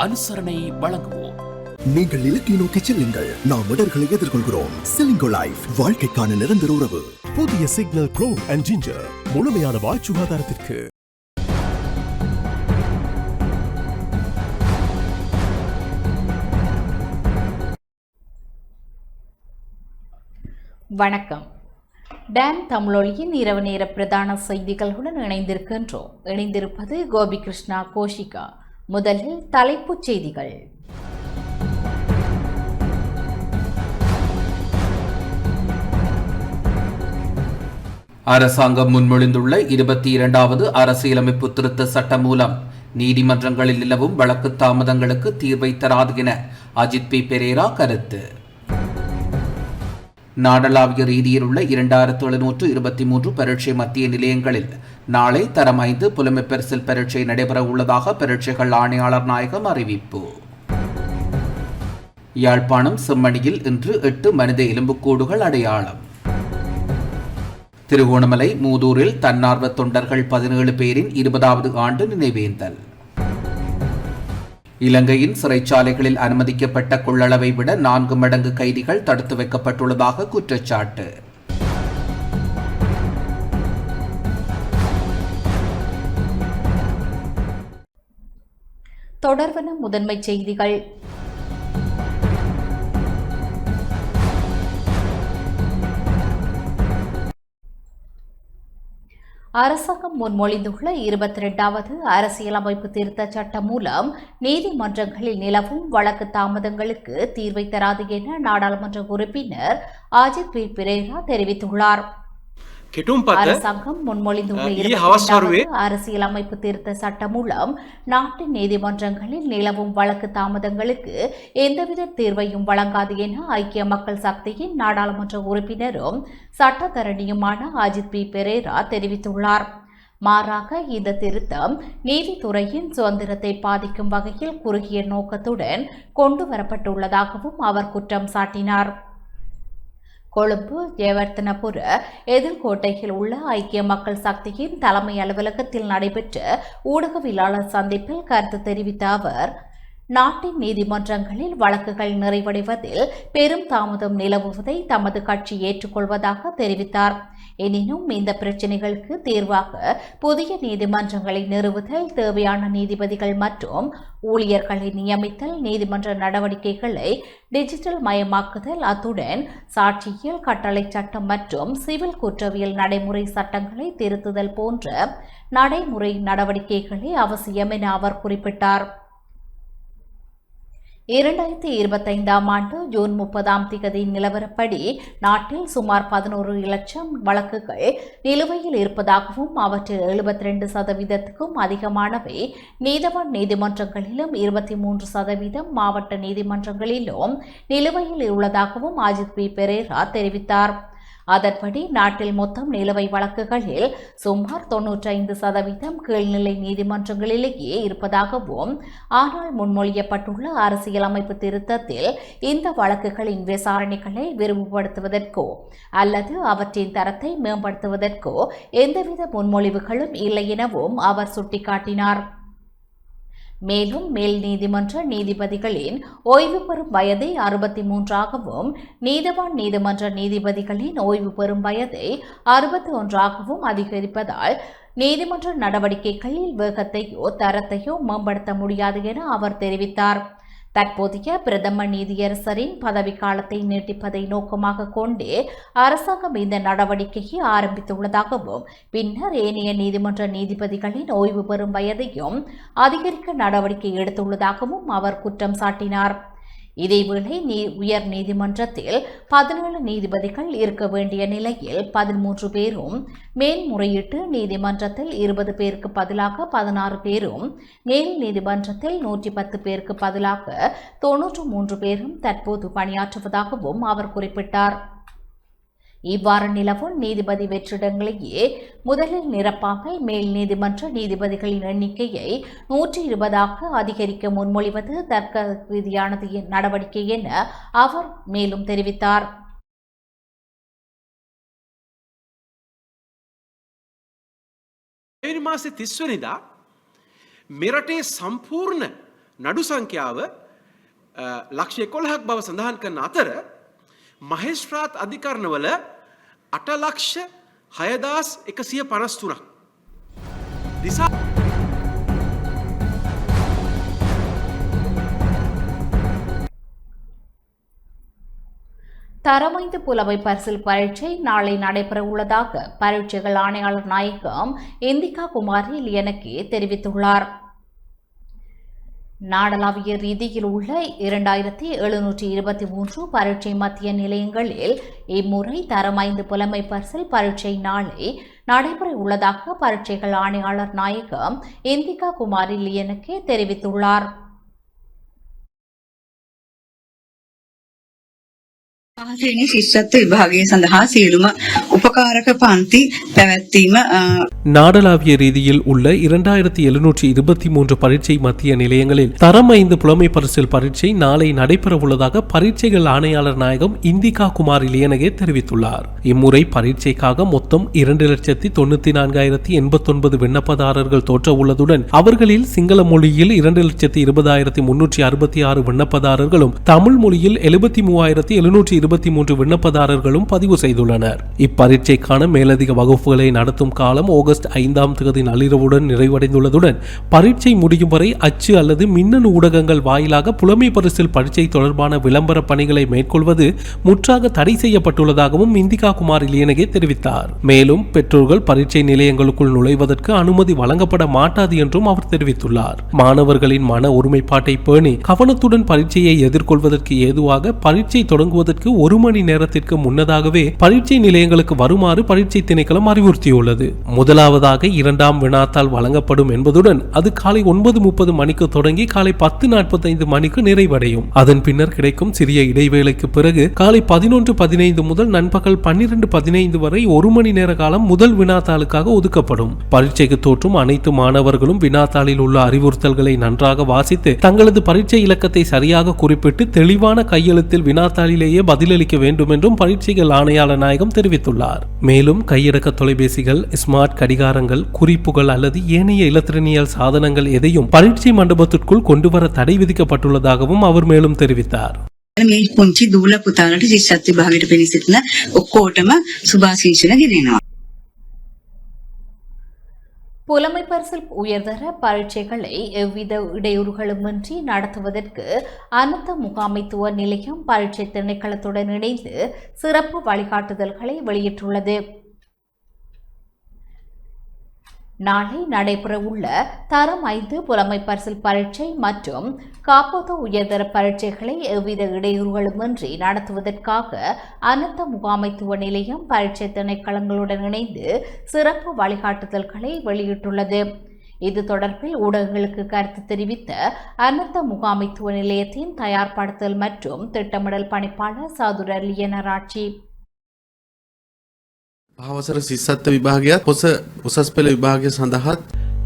அனுசரணை வழங்குவோம். நீங்கள் இலக்கை நோக்கி செல்லுங்கள், நாம் இடர்களை எதிர்கொள்கிறோம். செலிங்கோ லைஃப், வாழ்க்கைக்கான நிரந்தர உறவு. புதிய சிக்னல் ப்ரோ அண்ட் ஜிஞ்சர், முழுமையான வாய் சுகாதாரத்திற்கு. வணக்கம். டான் தமிழொலியின் இரவு நேர பிரதான செய்திகளுடன் இணைந்திருப்பது கோபி கிருஷ்ணா கோஷிகா. முதலில் தலைப்புச் செய்திகள். அரசாங்கம் முன்மொழிந்துள்ள 22வது அரசியலமைப்பு திருத்த சட்டம் மூலம் நீதிமன்றங்களில் நிலவும் வழக்கு தாமதங்களுக்கு தீர்வை தராது என அஜித் பி பெரேரா கருத்து. நாடளாவிய ரீதியில் உள்ள 2723 பரீட்சை மத்திய நிலையங்களில் நாளை தரம் 5 புலமை பரிசில் பரீட்சை நடைபெற உள்ளதாக பரீட்சைகள் ஆணையாளர் நாயகம் அறிவிப்பு. யாழ்ப்பாணம் செம்மணியில் இன்று 8 மனித எலும்புக்கூடுகள் அடையாளம். திருகோணமலை மூதூரில் தன்னார்வ தொண்டர்கள் 17 பேரின் 20வது ஆண்டு நினைவேந்தல். இலங்கையின் சிறைச்சாலைகளில் அனுமதிக்கப்பட்ட கொள்ளளவை விட 4 மடங்கு கைதிகள் தடுத்து வைக்கப்பட்டுள்ளதாக குற்றச்சாட்டு. தொடர்வன முதன்மை செய்திகள். அரசாங்கம் முன்மொழிந்துள்ள 22வது அரசியலமைப்பு திருத்த சட்டம் மூலம் நீதிமன்றங்களில் நிலவும் வழக்கு தாமதங்களுக்கு தீர்வை தராது என நாடாளுமன்ற உறுப்பினர் அஜித் பி பெரேரா தெரிவித்துள்ளார். அரசாங்கம் முன்மொழிந்துள்ள 22வது அரசியலமைப்பு திருத்த சட்டம் மூலம் நாட்டின் நீதிமன்றங்களில் நிலவும் வழக்கு தாமதங்களுக்கு எந்தவித தீர்வையும் வழங்காது என ஐக்கிய மக்கள் சக்தியின் நாடாளுமன்ற உறுப்பினரும் சட்டத்தரணியுமான அஜித் பி பெரேரா தெரிவித்துள்ளார். மாறாக இந்த திருத்தம் நீதித்துறையின் சுதந்திரத்தை பாதிக்கும் வகையில் குறுகிய நோக்கத்துடன் கொண்டுவரப்பட்டுள்ளதாகவும் அவர் குற்றம் சாட்டினார். கொழும்பு ஜெயவர்த்தனபுர எதிர்கோட்டையில் உள்ள ஐக்கிய மக்கள் சக்தியின் தலைமை அலுவலகத்தில் நடைபெற்ற ஊடகவியலாளர் சந்திப்பில் கருத்து தெரிவித்த அவர், நாட்டின் நீதிமன்றங்களில் வழக்குகள் நிறைவடைவதில் பெரும் தாமதம் நிலவுவதை தமது கட்சி ஏற்றுக்கொள்வதாக தெரிவித்தார். எனினும் இந்த பிரச்சினைகளுக்கு தீர்வாக புதிய நீதிமன்றங்களை நிறுவுதல், தேவையான நீதிபதிகள் மற்றும் ஊழியர்களை நியமித்தல், நீதிமன்ற நடவடிக்கைகளை டிஜிட்டல் மயமாக்குதல், அத்துடன் சாட்சியியல் கட்டளை சட்டம் மற்றும் சிவில் குற்றவியல் நடைமுறை சட்டங்களை திருத்துதல் போன்ற நடைமுறை நடவடிக்கைகளே அவசியம் என அவர் குறிப்பிட்டார். 2025ஆம் ஆண்டு ஜூன் 30 நிலவரப்படி நாட்டில் சுமார் 11 லட்சம் வழக்குகள் நிலுவையில் இருப்பதாகவும் அவற்றில் 72% அதிகமானவை நீதவான் நீதிமன்றங்களிலும் 23% மாவட்ட நீதிமன்றங்களிலும் நிலுவையில் உள்ளதாகவும் அஜித் பி பெரேரா தெரிவித்தார். அதன்படி நாட்டில் மொத்தம் நிலுவை வழக்குகளில் சுமார் 95% கீழ்நிலை நீதிமன்றங்களிலேயே இருப்பதாகவும், ஆனால் முன்மொழியப்பட்டுள்ள அரசியலமைப்பு திருத்தத்தில் இந்த வழக்குகளின் விசாரணைகளை விரிவுபடுத்துவதற்கோ அல்லது அவற்றின் தரத்தை மேம்படுத்துவதற்கோ எந்தவித முன்மொழிவுகளும் இல்லை எனவும் அவர் சுட்டிக்காட்டினார். மேலும் மேல் நீதிமன்ற நீதிபதிகளின் ஓய்வு பெறும் வயதை 63ஆகவும் நீதவான் நீதிமன்ற நீதிபதிகளின் ஓய்வு பெறும் வயதை 61ஆகவும் அதிகரிப்பதால் நீதிமன்ற நடவடிக்கைகளில் வேகத்தையோ தரத்தையோ மேம்படுத்த முடியாது என அவர் தெரிவித்தார். தற்போதைய பிரதம நீதியரசரின் பதவிக்காலத்தை நீட்டிப்பதை நோக்கமாக கொண்டே அரசாங்கம் இந்த நடவடிக்கையை ஆரம்பித்துள்ளதாகவும், பின்னர் ஏனைய நீதிமன்ற நீதிபதிகளின் ஓய்வு பெறும் வயதையும் அதிகரிக்க நடவடிக்கை எடுத்துள்ளதாகவும் அவர் குற்றம் சாட்டினார். இதேவேளை உயர் நீதிமன்றத்தில் 17 நீதிபதிகள் இருக்க வேண்டிய நிலையில் 13 பேரும், மேல்முறையீட்டு நீதிமன்றத்தில் 20 பேருக்கு பதிலாக 16 பேரும், மேல் நீதிமன்றத்தில் 110 பேருக்கு பதிலாக 93 பேரும் தற்போது பணியாற்றுவதாகவும் அவர் குறிப்பிட்டார். இவ்வாறு நிலவும் நீதிபதி வெற்றிடங்களையே முதலில் நிரப்பாமல் மேல் நீதிமன்ற நீதிபதிகளின் எண்ணிக்கையை 120ஆக அதிகரிக்க முன்மொழிவது தர்க்க ரீதியானது நடவடிக்கை என அவர் மேலும் தெரிவித்தார். මාසේ 30 වෙනිදා මෙරටේ සම්පූර්ණ නඩු සංඛ්‍යාව ලක්ෂ 11ක් බව සඳහන් කරන අතර මහේස්ත්‍රාත් අධිකරණවල 8,6153ක් දිසා தரமைந்து புலமை பரிசில் பரீட்சை நாளை நடைபெற உள்ளதாக பரீட்சைகள் ஆணையாளர் நாயகம் இந்திகா குமாரி லியனகே தெரிவித்துள்ளார். நாடளாவிய ரீதியில் உள்ள 2723 பரீட்சை மத்திய நிலையங்களில் இம்முறை தரம் 5 புலமை பரிசில் பரீட்சை நாளை நடைபெற உள்ளதாக பரீட்சைகள் ஆணையாளர் நாயகம் இந்திகா குமாரி லியனகே தெரிவித்துள்ளார். පහසෙනි ශිෂ්‍යත්ව විභාගය සඳහා සියලුම උපකාරක පන්ති පැවැත්වීම நாடளாவிய ரீதியில் உள்ள 2723 பரீட்சை மத்திய நிலையங்களில் தரம் 5 புலமை பரிசில் பரீட்சை நாளை நடைபெற உள்ளதாக பரீட்சைகள் ஆணையாளர் நாயகம் இந்திகா குமாரி லியனகே தெரிவித்துள்ளார். இம்முறை பரீட்சைக்காக மொத்தம் 2,94,089 விண்ணப்பதாரர்கள் தோற்ற உள்ளதுடன் அவர்களில் சிங்கள மொழியில் 2,20,366 விண்ணப்பதாரர்களும் தமிழ் மொழியில் 73,723 விண்ணப்பதாரர்களும் பதிவு செய்துள்ளனர். இப்பரீட்சைக்கான மேலதிக வகுப்புகளை நடத்தும் காலம் ஆகஸ்ட் 5ஆம் தேதி நள்ளிரவுடன் நிறைவடைந்துள்ளதுடன் பரீட்சை முடியும் வரை அச்சு அல்லது மின்னணு ஊடகங்கள் வாயிலாக புலமை பரிசில் பரீட்சை தொடர்பான விளம்பர பணிகளை மேற்கொள்வது முற்றாக தடை செய்யப்பட்டுள்ளதாகவும் இந்திகா குமாரி லியனகே தெரிவித்தார். மேலும் பெற்றோர்கள் பரீட்சை நிலையங்களுக்குள் நுழைவதற்கு அனுமதி வழங்கப்பட மாட்டாது என்றும் அவர் தெரிவித்துள்ளார். மாணவர்களின் மன ஒருமைப்பாட்டை பேணி கவனத்துடன் பரீட்சையை எதிர்கொள்வதற்கு ஏதுவாக பரீட்சை தொடங்குவதற்கு 1 மணி நேரத்திற்கு முன்னதாகவே பரீட்சை நிலையங்களுக்கு வருமாறு பரீட்சை திணைக்களம் அறிவுறுத்தியுள்ளது. முதலாவதாக 2ஆம் வினாத்தாள் வழங்கப்படும் என்பதுடன் அது காலை 9:30 மணிக்கு தொடங்கி காலை 10:45 மணிக்கு நிறைவடையும். அதன் பின்னர் கிடைக்கும் சிறிய இடைவேளைக்கு பிறகு காலை 11:15 முதல் நண்பகல் 12:15 வரை 1 மணி நேர காலம் முதல் வினாத்தாளுக்காக ஒதுக்கப்படும். பரீட்சைக்கு தோற்றும் அனைத்து மாணவர்களும் வினாத்தாளில் உள்ள அறிவுறுத்தல்களை நன்றாக வாசித்து தங்களது பரீட்சை இலக்கத்தை சரியாக குறிப்பிட்டு தெளிவான கையெழுத்தில் வினாத்தாளிலேயே பதிலளிக்க வேண்டும் என்றும் பரீட்சைகள் ஆணையாளர் நாயகம் தெரிவித்துள்ளார். மேலும் கையடக்க தொலைபேசிகள், ஸ்மார்ட் கடிகாரங்கள், குறிப்புகள் அல்லது ஏனைய இலத்திரனியல் சாதனங்கள் எதையும் பரீட்சை மண்டபத்திற்குள் கொண்டுவர தடை விதிக்கப்பட்டுள்ளதாகவும் அவர் மேலும் தெரிவித்தார். මේ පුංචි දූල පුතාලට ශිෂ්‍යත්ව විභාගයට පෙනී සිටින ඔක්කොටම සුභාශිංසන ගෙනෙනවා. புலமை பரிசில் உயர்தர பரீட்சைகளை எவ்வித இடையூறுகளுமின்றி நடத்துவதற்கு அனர்த்த முகாமைத்துவ நிலையம் பரீட்சை திணைக்களத்துடன் இணைந்து சிறப்பு வழிகாட்டுதல்களை வெளியிட்டுள்ளது. நாளை நடைபெறவுள்ள தரம் 5 புலமை பரிசில் பரீட்சை மற்றும் காப்போத உயர்தர பரீட்சைகளை எவ்வித இடையூறுகளுமின்றி நடத்துவதற்காக அனர்த்த முகாமைத்துவ நிலையம் பரீட்சை திணைக்களங்களுடன் இணைந்து சிறப்பு வழிகாட்டுதல்களை வெளியிட்டுள்ளது. இது தொடர்பில் ஊடகங்களுக்கு கருத்து தெரிவித்த அனர்த்த முகாமைத்துவ நிலையத்தின் தயார்படுத்தல் மற்றும் திட்டமிடல் பணிப்பாளர் சாதுர லியனராட்சி අවසර ශිෂ්‍යත්ව විභාගයත් උසස් පෙළ විභාගය සඳහාත්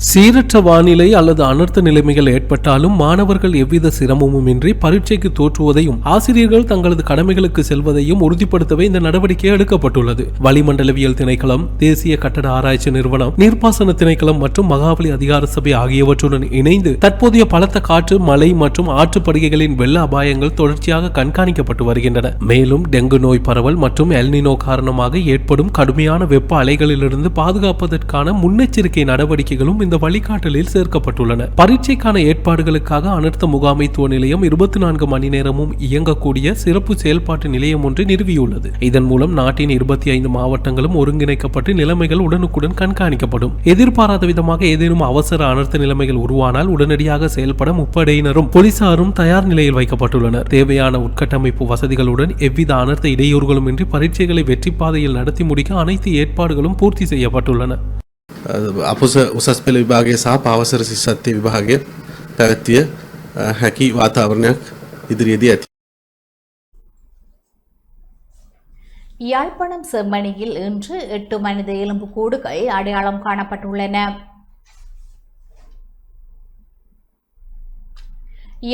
சீரற்ற வானிலை அல்லது அனர்த்த நிலைமைகள் ஏற்பட்டாலும் மாணவர்கள் எவ்வித சிரமமும் இன்றி பரீட்சைக்கு தோற்றுவதையும் ஆசிரியர்கள் தங்களது கடமைகளுக்கு செல்வதையும் உறுதிப்படுத்தவே இந்த நடவடிக்கை எடுக்கப்பட்டுள்ளது. வளிமண்டலவியல் திணைக்களம், தேசிய கட்டட ஆராய்ச்சி நிறுவனம், நீர்ப்பாசன திணைக்களம் மற்றும் மகாவலி அதிகார சபை ஆகியவற்றுடன் இணைந்து தற்போதைய பலத்த காற்று, மழை மற்றும் ஆற்றுப்படுகைகளின் வெள்ள அபாயங்கள் தொடர்ச்சியாக கண்காணிக்கப்பட்டு வருகின்றன. மேலும் டெங்கு நோய் பரவல் மற்றும் எல்னினோ காரணமாக ஏற்படும் கடுமையான வெப்ப அலைகளிலிருந்து பாதுகாப்பதற்கான முன்னெச்சரிக்கை நடவடிக்கைகளும் இந்த வழிகாட்டலில் சேர்க்கப்பட்டுள்ளன. பரீட்சைக்கான ஏற்பாடுகளுக்காக அனர்த்த முகாமைத்துவ நிலையம் 24 மணி நேரமும் இயங்கக்கூடிய சிறப்பு செயல்பாட்டு நிலையம் ஒன்றை நிறுவியுள்ளது. இதன் மூலம் நாட்டின் 25 மாவட்டங்களும் ஒருங்கிணைக்கப்பட்டு நிலைமைகள் உடனுக்குடன் கண்காணிக்கப்படும். எதிர்பாராத விதமாக ஏதேனும் அவசர அனர்த்த நிலைமைகள் உருவானால் உடனடியாக செயல்பட முப்படையினரும் போலீசாரும் தயார் நிலையில் வைக்கப்பட்டுள்ளனர். தேவையான உட்கட்டமைப்பு வசதிகளுடன் எவ்வித அனர்த்த இடையூறுகளும் இன்றி பரீட்சைகளை வெற்றி பாதையில் நடத்தி முடிக்க அனைத்து ஏற்பாடுகளும் பூர்த்தி செய்யப்பட்டுள்ளன. අපොස උසස් පෙළ විභාගය සහ පාවසර ශිෂ්‍යත්ව විභාගය පැවැත්විය හැකි වාතාවරණයක් ඉදිරියේදී ඇති. யாழ்ப்பாணம் செம்மணியில் இன்று 8 மனித எலும்புக்கூடுகள் அடையாளம் காணப்பட்டுள்ளன.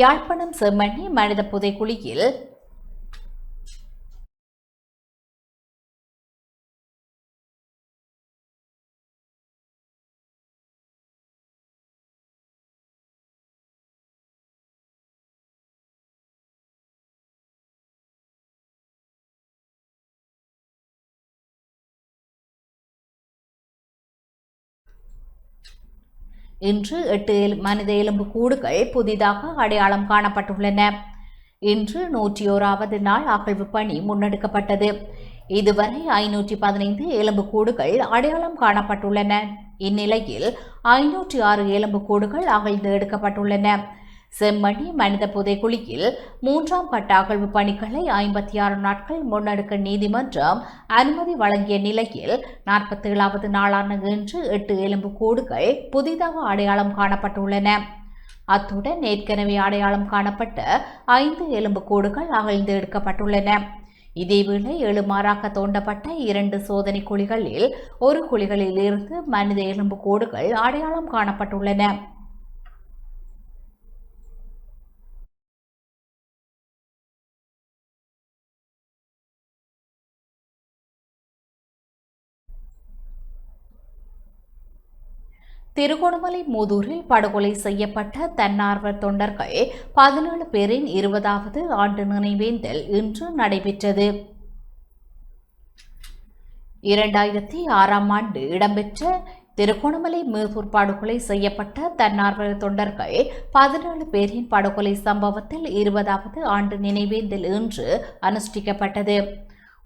யாழ்ப்பாணம் செம்மணி மனித புதைக்குழியில் இன்று 8 மனித எலும்பு கூடுகள் புதிதாக அடையாளம் காணப்பட்டுள்ளன. இன்று 101வது நாள் அகழ்வு பணி முன்னெடுக்கப்பட்டது. இதுவரை 515 எலும்புக்கூடுகள் அடையாளம் காணப்பட்டுள்ளன. இந்நிலையில் 506 எலும்புக்கூடுகள் அகழ்ந்து எடுக்கப்பட்டுள்ளன. செம்மணி மனித புதைக்குழியில் 3ஆம் கட்ட அகழ்வு பணிகளை 56 நாட்கள் முன்னெடுக்க நீதிமன்றம் அனுமதி வழங்கிய நிலையில் 47வது நாளான இன்று 8 எலும்புக்கூடுகள் புதிதாக அடையாளம் காணப்பட்டுள்ளன. அத்துடன் ஏற்கனவே அடையாளம் காணப்பட்ட 5 எலும்புக்கூடுகள் அகழ்ந்து எடுக்கப்பட்டுள்ளன. இதேவேளை 7 மாறாக தோண்டப்பட்ட 2 சோதனை குழிகளில் ஒரு குழிகளில் இருந்து மனித எலும்புக்கூடுகள் அடையாளம் காணப்பட்டுள்ளன. திருகோணமலை மூதூரில் படுகொலை செய்யப்பட்ட தன்னார்வ தொண்டர்கள் 17 பேரின் 20வது ஆண்டு நினைவேந்தல் இன்று நடைபெற்றது. 2006ஆம் ஆண்டு இடம்பெற்ற திருகோணமலை மூதூர் படுகொலை செய்யப்பட்ட தன்னார்வ தொண்டர்கள் 17 பேரின் படுகொலை சம்பவத்தில் 20வது ஆண்டு நினைவேந்தல் இன்று அனுஷ்டிக்கப்பட்டது.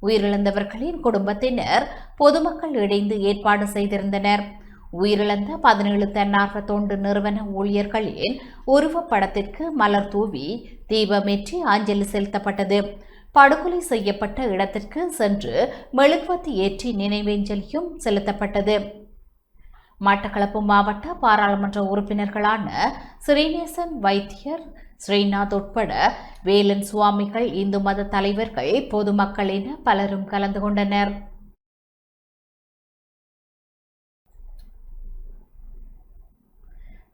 உயிரிழந்தவர்களின் குடும்பத்தினர் பொதுமக்கள் இணைந்து ஏற்பாடு செய்திருந்தனர். உயிரிழந்த 17 தன்னார்வ தொண்டு நிறுவன ஊழியர்களின் உருவப்படத்திற்கு மலர் தூவி தீபமேற்றி அஞ்சலி செலுத்தப்பட்டது. படுகொலை செய்யப்பட்ட இடத்திற்கு சென்று மெழுகுவர்த்தி ஏற்றி நினைவஞ்சலியும் செலுத்தப்பட்டது. மட்டக்களப்பு மாவட்ட பாராளுமன்ற உறுப்பினர்களான ஸ்ரீநேசன் வைத்தியர், ஸ்ரீநாத் உட்பட வேலன் சுவாமிகள், இந்து மத தலைவர்கள், பொதுமக்கள் என பலரும் கலந்து கொண்டனர்.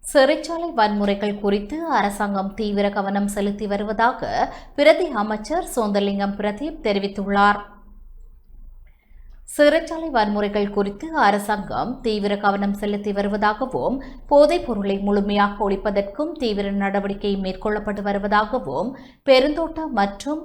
சிறைச்சாலை வன்முறைகள் குறித்து அரசாங்கம் தீவிர கவனம் செலுத்தி வருவதாக பிரதி அமைச்சர் சோந்தலிங்கம் பிரதீப் தெரிவித்துள்ளார். சிறைச்சாலை வன்முறைகள் குறித்து அரசாங்கம் தீவிர கவனம் செலுத்தி வருவதாகவும் போதைப் பொருளை முழுமையாக ஒழிப்பதற்கும் தீவிர நடவடிக்கை மேற்கொள்ளப்பட்டு வருவதாகவும் பெருந்தோட்ட மற்றும்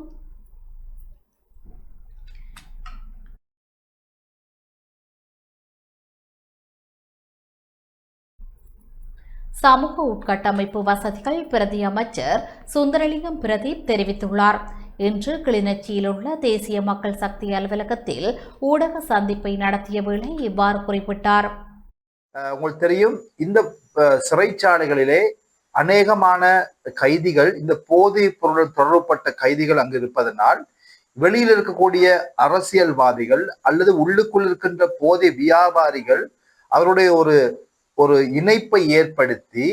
சமூக உட்கட்டமைப்பு வசதிகள் பிரதி அமைச்சர் சுந்தரலிங்கம் பிரதீப் தெரிவித்துள்ளார். இன்று கிளிநொச்சியில் உள்ள தேசிய மக்கள் சக்தி அலுவலகத்தில் ஊடக சந்திப்பை நடத்திய வேளை இவ்வாறு குறிப்பிட்டார். உங்களுக்கு தெரியும், இந்த சிறைச்சாலைகளிலே அநேகமான கைதிகள் இந்த போதைப் பொருள் தொடர்புபட்ட கைதிகள் அங்கு இருப்பதனால் வெளியில் இருக்கக்கூடிய அரசியல்வாதிகள் அல்லது உள்ளுக்குள் இருக்கின்ற போதை வியாபாரிகள் அவருடைய ஒரு இணைப்பை ஏற்படுத்தி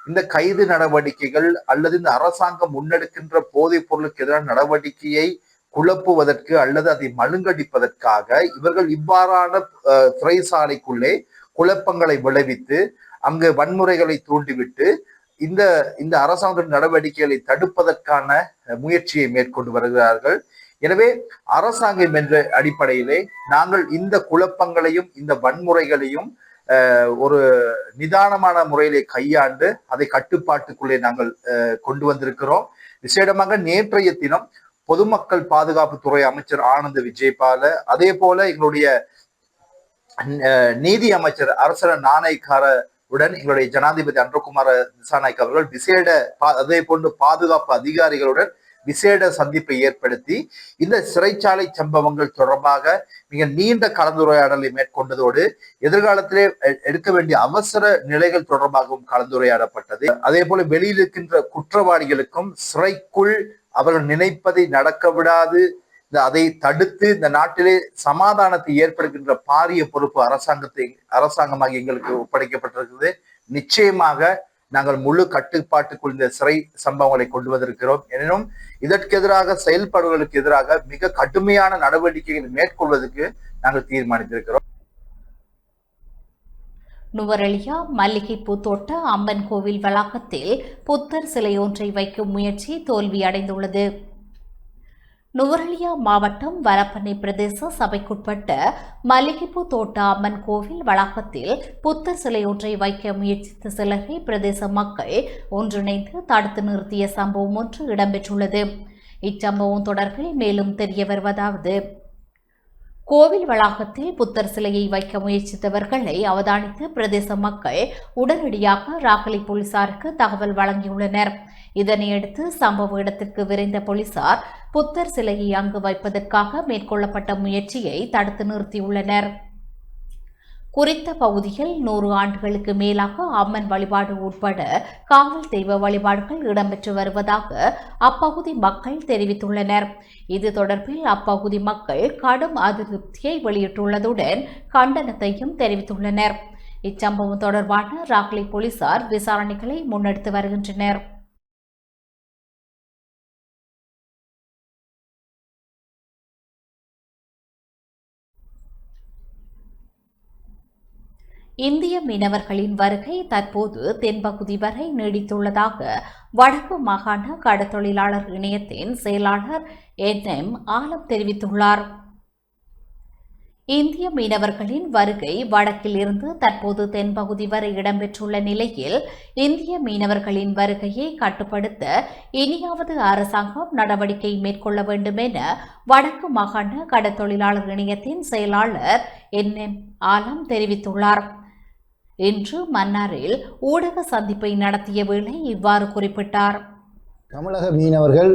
இந்த கைது நடவடிக்கைகள் அல்லது இந்த அரசாங்கம் முன்னெடுக்கின்ற போதைப் பொருளுக்கு எதிரான நடவடிக்கையை குழப்புவதற்கு அல்லது அதை மழுங்கடிப்பதற்காக இவர்கள் இவ்வாறான சிறைசாலைக்குள்ளே குழப்பங்களை விளைவித்து அங்கு வன்முறைகளை தூண்டிவிட்டு இந்த அரசாங்க நடவடிக்கைகளை தடுப்பதற்கான முயற்சியை மேற்கொண்டு வருகிறார்கள். எனவே அரசாங்கம் என்ற அடிப்படையிலே நாங்கள் இந்த குழப்பங்களையும் இந்த வன்முறைகளையும் ஒரு நிதானமான முறையிலே கையாண்டு அதை கட்டுப்பாட்டுக்குள்ளே நாங்கள் கொண்டு வந்திருக்கிறோம். விசேடமாக நேற்றைய தினம் பொதுமக்கள் பாதுகாப்புத்துறை அமைச்சர் ஆனந்த் விஜயபால, அதே போல எங்களுடைய நீதி அமைச்சர் அரசர நாணயக்கார உடன் எங்களுடைய ஜனாதிபதி அன்றகுமார திசாநாயக் அவர்கள் விசேட அதே போன்று பாதுகாப்பு அதிகாரிகளுடன் விசேட சந்திப்பை ஏற்படுத்தி இந்த சிறைச்சாலை சம்பவங்கள் தொடர்பாக மிக நீண்ட கலந்துரையாடலை மேற்கொண்டதோடு எதிர்காலத்திலே எடுக்க வேண்டிய அவசர நிலைகள் தொடர்பாகவும் கலந்துரையாடப்பட்டது. அதே போல வெளியில் இருக்கின்ற குற்றவாளிகளுக்கும் சிறைக்குள் அவர்கள் நினைப்பதை நடக்க விடாது அதை தடுத்து இந்த நாட்டிலே சமாதானத்தை ஏற்படுகின்ற பாரிய பொறுப்பு அரசாங்கமாக எங்களுக்கு ஒப்படைக்கப்பட்டிருக்கிறது. நிச்சயமாக நாங்கள் முழு கட்டுப்பாட்டுக்குள் இந்த சிறை சம்பவங்களை கொண்டு வந்திருக்கிறோம். எனினும் இதற்கு எதிராக செயல்பாடுகளுக்கு எதிராக மிக கடுமையான நடவடிக்கைகளை மேற்கொள்வதற்கு நாங்கள் தீர்மானித்திருக்கிறோம். நுவரெலியா மல்லிகைப்பூ தோட்ட அம்மன் கோவில் வளாகத்தில் புத்தர் சிலை ஒன்றை வைக்கும் முயற்சி தோல்வியடைந்துள்ளது. நுவரெலியா மாவட்டம் வரப்பனை பிரதேச சபைக்குட்பட்ட மல்லிகைப்பூ தோட்ட அம்மன் கோவில் வளாகத்தில் புத்தர் சிலை ஒன்றை வைக்க முயற்சித்த சிலரை பிரதேச மக்கள் ஒன்றிணைந்து தடுத்து நிறுத்திய சம்பவம் ஒன்று இடம்பெற்றுள்ளது. இச்சம்பவம் தொடர்பில் மேலும் தெரிய வருவதாவது, கோவில் வளாகத்தில் புத்தர் சிலையை வைக்க முயற்சித்தவர்களை அவதானித்து பிரதேச மக்கள் உடனடியாக ராகலை போலீசாருக்கு தகவல் வழங்கியுள்ளனர். இதனையடுத்து சம்பவ இடத்திற்கு விரைந்த போலீசார் புத்தர் சிலையை அங்கு வைப்பதற்காக மேற்கொள்ளப்பட்ட முயற்சியை தடுத்து நிறுத்தியுள்ளனர். குறித்த பகுதியில் 100 ஆண்டுகளுக்கு மேலாக அம்மன் வழிபாடு உட்பட காவல் தெய்வ வழிபாடுகள் இடம்பெற்று வருவதாக அப்பகுதி மக்கள் தெரிவித்துள்ளனர். இது தொடர்பில் அப்பகுதி மக்கள் கடும் அதிருப்தியை வெளியிட்டுள்ளதுடன் கண்டனத்தையும் தெரிவித்துள்ளனர். இச்சம்பவம் தொடர்பான ராக்லி போலீசார் விசாரணைகளை முன்னெடுத்து வருகின்றனர். இந்திய மீனவர்களின் வருகை தற்போது தென்பகுதி வரை நீடித்துள்ளதாக வடக்கு மாகாண கடற்தொழிலாளர் இணையத்தின் செயலாளர் NM ஆலம் தெரிவித்துள்ளார். இந்திய மீனவர்களின் வருகை வடக்கில் இருந்து தற்போது தென்பகுதி வரை இடம்பெற்றுள்ள நிலையில் இந்திய மீனவர்களின் வருகையை கட்டுப்படுத்த இனியாவது அரசாங்கம் நடவடிக்கை மேற்கொள்ள வேண்டும் என வடக்கு மாகாண கடற்தொழிலாளர் இணையத்தின் செயலாளர் NM ஆலம் தெரிவித்துள்ளார். இன்று மன்னாரில் ஊடக சந்திப்பை நடத்திய வேளை இவ்வாறு குறிப்பிட்டார். தமிழக மீனவர்கள்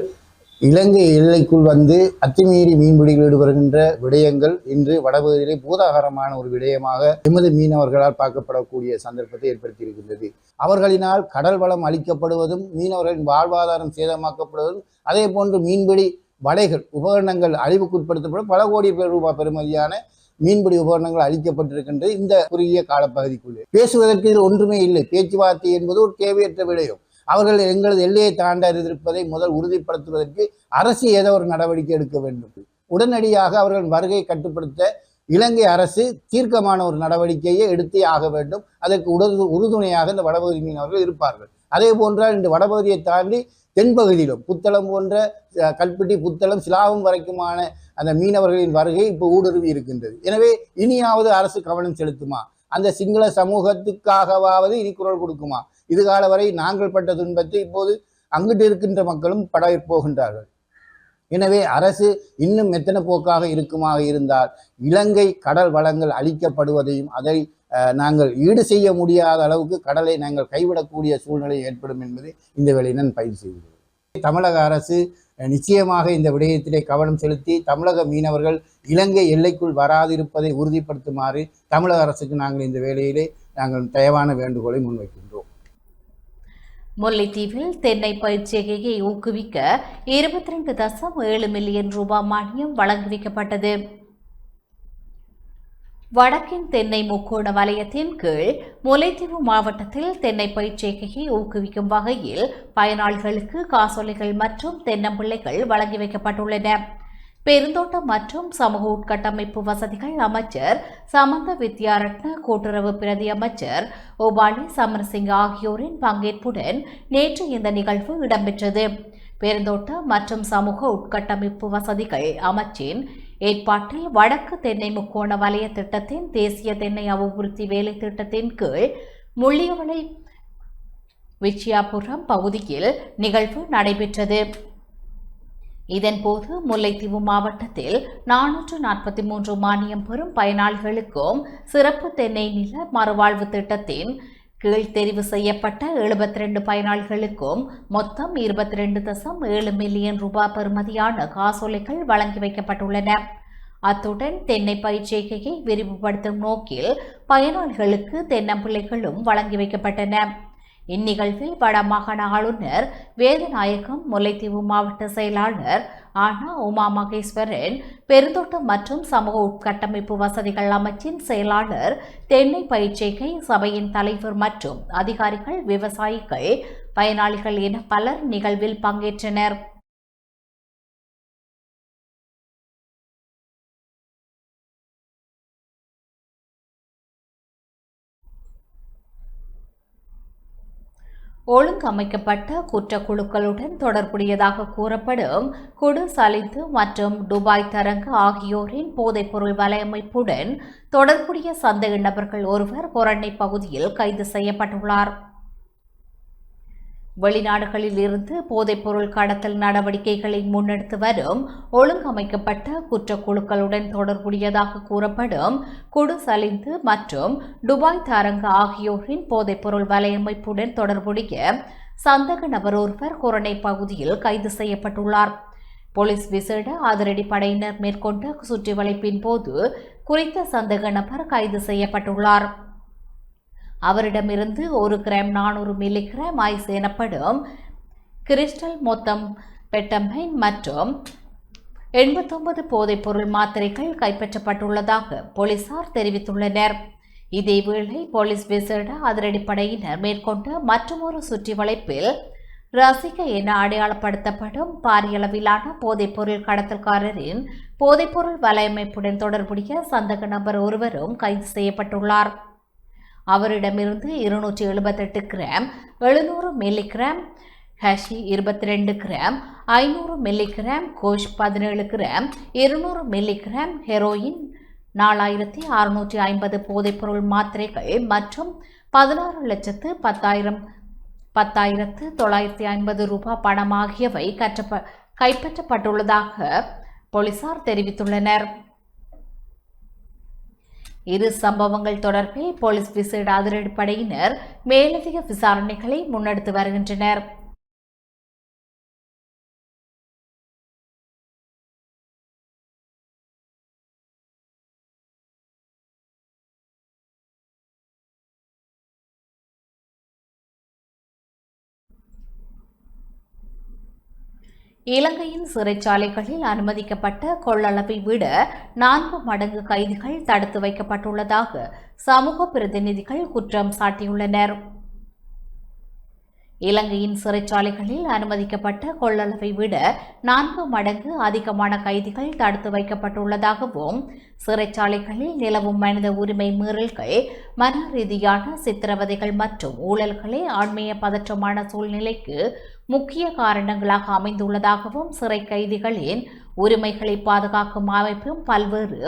இலங்கை எல்லைக்குள் வந்து அத்துமீறி மீன்பிடியில் ஈடுபடுகின்ற விடயங்கள் இன்று வடபகுதியிலே பூதாகரமான ஒரு விடயமாக எமது மீனவர்களால் பார்க்கப்படக்கூடிய சந்தர்ப்பத்தை ஏற்படுத்தியிருக்கின்றது. அவர்களினால் கடல் வளம் அளிக்கப்படுவதும் மீனவர்களின் வாழ்வாதாரம் சேதமாக்கப்படுவதும் அதே போன்று மீன்பிடி வலைகள் உபகரணங்கள் அழிவுக்குட்படுத்தப்படும் பல கோடி ரூபாய் பெறுமதியான மீன்பிடி உபகரணங்கள் அளிக்கப்பட்டிருக்கின்றது. இந்த குறுகிய காலப்பகுதிக்குள்ளே பேசுவதற்கு இதில் ஒன்றுமே இல்லை. பேச்சுவார்த்தை என்பது ஒரு தேவையற்ற விடயம். அவர்கள் எங்களது எல்லையை தாண்ட இருப்பதை முதல் உறுதிப்படுத்துவதற்கு அரசு ஏதோ ஒரு நடவடிக்கை எடுக்க வேண்டும். உடனடியாக அவர்கள் வருகையை கட்டுப்படுத்த இலங்கை அரசு தீர்க்கமான ஒரு நடவடிக்கையை எடுத்தே ஆக வேண்டும். அதற்கு உறுதுணையாக இந்த வடபகுதி மீனவர்கள் இருப்பார்கள். அதே போன்றால் இந்த வடபகுதியை தாண்டி தென்பகுதியிலும் புத்தளம் போன்ற கல்பட்டி புத்தளம் சிலாவும் வரைக்குமான அந்த மீனவர்களின் வருகை இப்போ ஊடுருவி இருக்கின்றது. எனவே இனியாவது அரசு கவனம் செலுத்துமா? அந்த சிங்கள சமூகத்துக்காகவாவது இனி குரல் கொடுக்குமா? இதுகால வரை நாங்கள் பட்ட துன்பத்தை இப்போது அங்கிட்டு இருக்கின்ற மக்களும் பட போகின்றார்கள். எனவே அரசு இன்னும் மெத்தன போக்காக இருக்குமாக இருந்தால் இலங்கை கடல் வளங்கள் அளிக்கப்படுவதையும் அதை நாங்கள் ஈடு செய்ய முடியாத அளவுக்கு கடலை நாங்கள் கைவிடக்கூடிய சூழ்நிலை ஏற்படும் என்பதை இந்த வேளையை நான் பதிவு செய்கிறேன். தமிழக அரசு நிச்சயமாக இந்த விடயத்திலே கவனம் செலுத்தி தமிழக மீனவர்கள் இலங்கை எல்லைக்குள் வராதிருப்பதை உறுதிப்படுத்துமாறு தமிழக அரசுக்கு நாங்கள் இந்த வேளையிலே நாங்கள் தயவான வேண்டுகோளை முன்வைக்கின்றோம். முல்லைத்தீவில் தென்னை பயிர்ச்செய்கையை ஊக்குவிக்க 22.7 மில்லியன் ரூபாய் மானியம் வழங்கி வைக்கப்பட்டது. வடக்கின் தென்னை முக்கோண வலயத்தின் கீழ் முல்லைத்தீவு மாவட்டத்தில் தென்னை பயிர்ச்செய்கையை ஊக்குவிக்கும் வகையில் பயனாளிகளுக்கு காசோலைகள் மற்றும் தென்னம்பிள்ளைகள் வழங்கி வைக்கப்பட்டுள்ளன. பெருந்தோட்டம் மற்றும் சமூக உட்கட்டமைப்பு வசதிகள் அமைச்சர் சமந்த வித்யாரத்ன, கூட்டுறவு பிரதி அமைச்சர் ஓபாலி சமரசிங்க ஆகியோரின் பங்கேற்புடன் நேற்று இந்த நிகழ்வு இடம்பெற்றது. பெருந்தோட்ட மற்றும் சமூக உட்கட்டமைப்பு வசதிகள் அமைச்சின் ஏற்பாட்டில் வடக்கு தென்னை முக்கோண வலய திட்டத்தின் தேசிய தென்னை அபிவிருத்தி வேலை திட்டத்தின் கீழ் முள்ளியவளை விச்சியாபுரம் பகுதியில் நிகழ்வு நடைபெற்றது. இதன்போது முல்லைத்தீவு மாவட்டத்தில் 443 மானியம் பெறும் பயனாளிகளுக்கும் சிறப்பு தென்னை நில மறுவாழ்வு திட்டத்தின் கீழ் தெரிவு செய்யப்பட்ட 72 பயனாளிகளுக்கும் மொத்தம் 22.7 மில்லியன் ரூபாய் பெறுமதியான காசோலைகள் வழங்கி வைக்கப்பட்டுள்ளன. அத்துடன் தென்னை பயிர்ச்செய்கையை விரிவுபடுத்தும் நோக்கில் பயனாளிகளுக்கு தென்னம்பிள்ளைகளும் வழங்கி வைக்கப்பட்டன. இந்நிகழ்வில் வடமாகாண ஆளுநர் வேதநாயகம், முல்லைத்தீவு மாவட்ட செயலாளர் ஆனா உமா மகேஸ்வரன், பெருந்தோட்டம் மற்றும் சமூக உட்கட்டமைப்பு வசதிகள் அமைச்சின் செயலாளர், தென்னை பயிர்ச்செய்கை சபையின் தலைவர் மற்றும் அதிகாரிகள், விவசாயிகள், பயனாளிகள் என பலர் நிகழ்வில் பங்கேற்றனர். ஒழுங்கமைக்கப்பட்ட குற்றக்குழுக்களுடன் தொடர்புடையதாக கூறப்படும் குடு சலிந்து மற்றும் துபாய் தரங்கு ஆகியோரின் போதைப்பொருள் வலையமைப்புடன் தொடர்புடைய சந்தேக நபர்கள் ஒருவர் பொரண்ணை பகுதியில் கைது செய்யப்பட்டுள்ளார். வெளிநாடுகளில் இருந்து போதைப்பொருள் கடத்தல் நடவடிக்கைகளை முன்னெடுத்து வரும் ஒழுங்கமைக்கப்பட்ட குற்றக்குழுக்களுடன் தொடர்புடையதாக கூறப்படும் குடு சலிந்து மற்றும் துபாய் தாரங்க ஆகியோரின் போதைப்பொருள் வலையமைப்புடன் தொடர்புடைய சந்தக நபர் ஒருவர் கொரணை பகுதியில் கைது செய்யப்பட்டுள்ளார். போலீஸ் விசேட அதிரடி படையினர் மேற்கொண்ட சுற்றி வளைப்பின் போது குறித்த சந்தக நபர் கைது செய்யப்பட்டுள்ளார். அவரிடமிருந்து 1 கிராம் 400 மில்லிகிராம் ஐஸ் எனப்படும் கிறிஸ்டல் மொத்தம் பெட்டமைன் மற்றும் 89 போதைப்பொருள் மாத்திரைகள் கைப்பற்றப்பட்டுள்ளதாக போலீசார் தெரிவித்துள்ளனர். இதேவேளை போலீஸ் விசேட அதிரடிப்படையினர் மேற்கொண்ட மற்றொரு சுற்றி வளைப்பில் ரசிக என அடையாளப்படுத்தப்படும் பாரியளவிலான போதைப்பொருள் கடத்தல்காரரின் போதைப்பொருள் வலையமைப்புடன் தொடர்புடைய சந்தக நபர் ஒருவரும் கைது செய்யப்பட்டுள்ளார். அவரிடமிருந்து 278 கிராம் 700 மில்லிகிராம் ஹஷி 22 கிராம் 500 மில்லிகிராம் கோஷ் 17 கிராம் 200 மில்லிகிராம் ஹெரோயின் 4650 போதைப்பொருள் மாத்திரைகள் மற்றும் 16,10,950 ரூபாய் பணம் ஆகியவை கைப்பற்றப்பட்டுள்ளதாக போலீசார் தெரிவித்துள்ளனர். இரு சம்பவங்கள் தொடர்பில் போலீஸ் விசேட அதிரடிப்படையினர் மேலதிக விசாரணைகளை முன்னெடுத்து வருகின்றனர். இலங்கையின் சிறைச்சாலைகளில் அனுமதிக்கப்பட்ட கொள்ளளவை விட 4 மடங்கு கைதிகள் தடுத்து வைக்கப்பட்டுள்ளதாக சமூக பிரதிநிதிகள் குற்றம் சாட்டியுள்ளனர். இலங்கையின் சிறைச்சாலைகளில் அனுமதிக்கப்பட்ட கொள்ளளவை விட 4 மடங்கு அதிகமான கைதிகள் தடுத்து வைக்கப்பட்டுள்ளதாகவும் சிறைச்சாலைகளில் நிலவும் மனித உரிமை மீறல்கள், மன ரீதியான சித்திரவதைகள் மற்றும் ஊழல்களே ஆன்மீக பதற்றமான சூழ்நிலைக்கு முக்கிய காரணங்களாக அமைந்துள்ளதாகவும் சிறை கைதிகளின் உரிமைகளை பாதுகாக்கும் அமைப்பும் பல்வேறு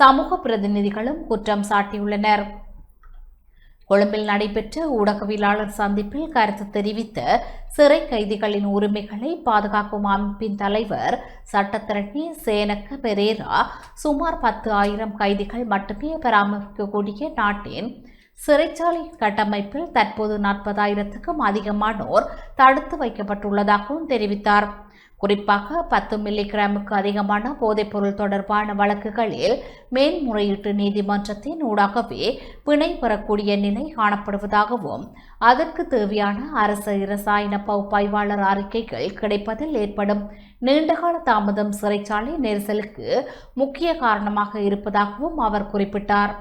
சமூக பிரதிநிதிகளும் குற்றம் சாட்டியுள்ளனர். கொழும்பில் நடைபெற்ற ஊடகவியலாளர் சந்திப்பில் கருத்து தெரிவித்த சிறை கைதிகளின் உரிமைகளை பாதுகாக்கும் அமைப்பின் தலைவர் சட்டத்தரணி சேனக்க பெரேரா, சுமார் 10,000 கைதிகள் மட்டுமே பராமரிக்கக்கூடிய நாட்டின் சிறைச்சாலை கட்டமைப்பில் தற்போது 40,000க்கும் அதிகமானோர் தடுத்து வைக்கப்பட்டுள்ளதாகவும் தெரிவித்தார். குறிப்பாக 10 மில்லிகிராமுக்கு அதிகமான போதைப்பொருள் தொடர்பான வழக்குகளில் மேன்முறையீட்டு நீதிமன்றத்தின் ஊடாகவே பிணை பெறக்கூடிய நிலை காணப்படுவதாகவும் அதற்கு தேவையான அரசு இரசாயன பகுப்பாய்வாளர் அறிக்கைகள் கிடைப்பதில் ஏற்படும் நீண்டகால தாமதம் சிறைச்சாலை நெரிசலுக்கு முக்கிய காரணமாக இருப்பதாகவும் அவர் குறிப்பிட்டார்.